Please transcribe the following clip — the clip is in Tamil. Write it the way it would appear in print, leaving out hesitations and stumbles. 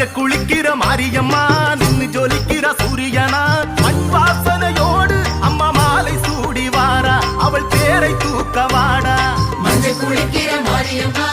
மஞ்ச குளிக்கிற மாரியம்மா நின்னு ஜொலிக்கிற சூரியனா மண் வாசனையோடு அம்மா மாலை சூடி வாரா அவள் பேரை தூக்க வாடா மஞ்ச குளிக்கிற மாரியம்மா